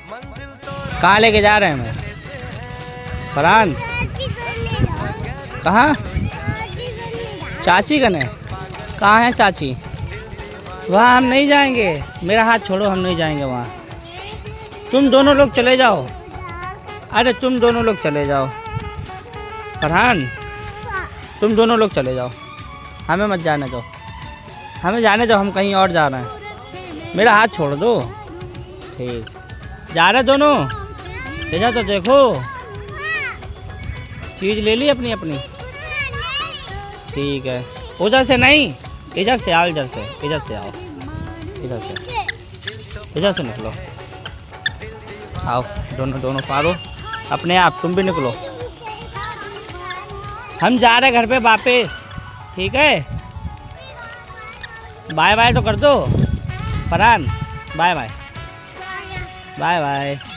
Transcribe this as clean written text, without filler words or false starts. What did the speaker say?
कहाँ लेके जा रहे हैं हमें फरहान? कहाँ? चाची कने? कहाँ है चाची? वहाँ हम नहीं जाएंगे, मेरा हाथ छोड़ो, हम नहीं जाएंगे वहाँ। तुम दोनों लोग चले जाओ, अरे तुम दोनों लोग चले जाओ फरहान, तुम दोनों लोग चले जाओ, हमें मत जाने दो, हमें जाने दो, हम कहीं और जा रहे हैं। मेरा हाथ छोड़ दो। ठीक, जा रहे दोनों? देखा तो देखो, चीज़ ले ली अपनी अपनी। ठीक है, उधर से नहीं, इधर से आओ, इधर से, इधर से आओ, इधर से, इधर से निकलो, आओ दोनों दोनों पारो अपने आप, तुम भी निकलो। हम जा रहे घर पे वापस, ठीक है? बाय बाय तो कर दो Farhan, bye bye, bye bye.